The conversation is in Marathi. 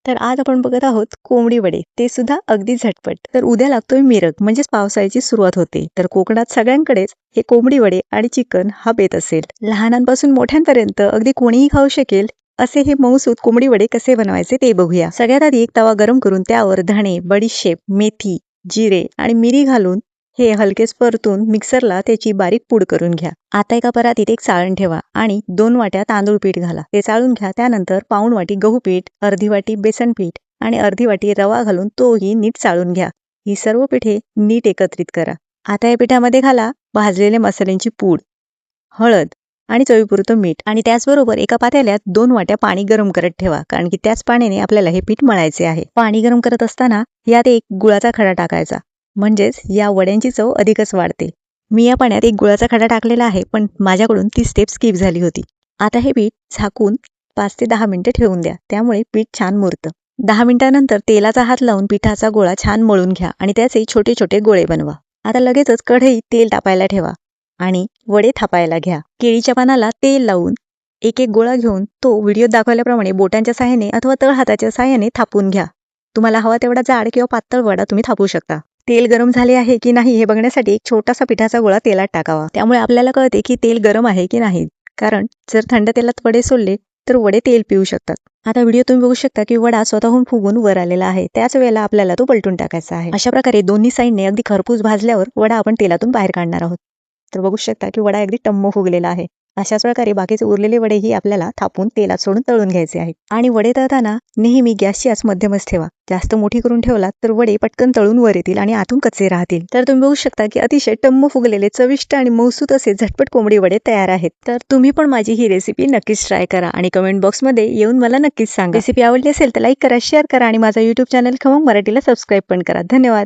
तर आज आपण बघत आहोत कोंबडी वडे, ते सुद्धा अगदी झटपट. तर उद्या लागतोय मिरग म्हणजेच पावसाळ्याची सुरुवात होते. तर कोकणात सगळ्यांकडेच हे कोंबडी वडे आणि चिकन हा बेत असेल. लहानांपासून मोठ्यांपर्यंत अगदी कोणीही खाऊ शकेल असे हे मऊसूत कोंबडी वडे कसे बनवायचे ते बघूया. सगळ्यात आधी एक तवा गरम करून त्यावर धणे, बडीशेप, मेथी, जिरे आणि मिरी घालून हे हलकेच परतून मिक्सरला त्याची बारीक पूड करून घ्या. आता एका परातीत एक चाळण ठेवा आणि 2 वाट्या तांदूळ पीठ घाला. ते चाळून घ्या. त्यानंतर पाऊण वाटी गहू पीठ, अर्धी वाटी बेसन पीठ आणि अर्धी वाटी रवा घालून तोही नीट चाळून घ्या. ही सर्व पीठे नीट एकत्रित करा. आता या पिठामध्ये घाला भाजलेल्या मसाल्यांची पूड, हळद आणि चवीपुरतं मीठ आणि त्याचबरोबर एका पातेल्यात 2 वाट्या पाणी गरम करत ठेवा, कारण की त्याच पाण्याने आपल्याला हे पीठ मळायचे आहे. पाणी गरम करत असताना यात एक गुळाचा खडा टाकायचा, म्हणजेच या वड्यांची चव अधिकच वाढते. मी या पाण्यात एक गुळाचा खडा टाकलेला आहे, पण माझ्याकडून ती स्टेप स्किप झाली होती. आता हे पीठ झाकून 5 ते 10 मिनिटं ठेवून द्या, त्यामुळे पीठ छान मुरतं. 10 मिनिटांनंतर तेलाचा हात लावून पिठाचा गोळा छान मळून घ्या आणि त्याचे छोटे छोटे गोळे बनवा. आता लगेचच कढईत तेल तापायला ठेवा आणि वडे थापायला घ्या. केळीच्या पानाला तेल लावून एक एक गोळा घेऊन तो व्हिडिओत दाखवल्याप्रमाणे बोटांच्या साहाय्याने अथवा तळहाताच्या साहाय्याने थापून घ्या. तुम्हाला हवा तेवढा जाड किंवा पातळ वडा तुम्ही थापू शकता. तेल गरम झाले आहे की नाही हे बघण्यासाठी एक छोटासा पिठाचा गोळा तेलात टाकावा. त्यामुळे आपल्याला कळते की तेल गरम आहे की नाही, कारण जर थंड तेलात वडे सोडले तर वडे तेल पिऊ शकतात. आता व्हिडिओ तुम्ही बघू शकता की वडा स्वतःहून फुगून वर आलेला आहे. त्याच वेळेला आपल्याला तो पलटून टाकायचा आहे. अशा प्रकारे दोन्ही साईडने अगदी खरपूस भाजल्यावर वडा आपण तेलातून बाहेर काढणार आहोत. तर बघू शकता की वडा अगदी टम्म फुगलेला आहे. अशाच प्रकारे बाकीचे उरलेले वडेही आपल्याला थापून तेलात सोडून तळून घ्यायचे आहेत. आणि वडे तळताना नेहमी गॅसची आच मध्यमच ठेवा. जास्त मोठी करून ठेवलात तर वडे पटकन तळून वर येतील आणि आतून कच्चे राहतील. तर तुम्ही बघू शकता की अतिशय टम्म फुगलेले चविष्ट आणि मऊसूत असे झटपट कोंबडी वडे तयार आहेत. तर तुम्ही पण माझी ही रेसिपी नक्कीच ट्राय करा आणि कमेंट बॉक्समध्ये येऊन मला नक्कीच सांगा. रेसिपी आवडली असेल तर लाईक करा, शेअर करा आणि माझा YouTube चॅनल खमंग मराठीला सबस्क्राईब पण करा. धन्यवाद.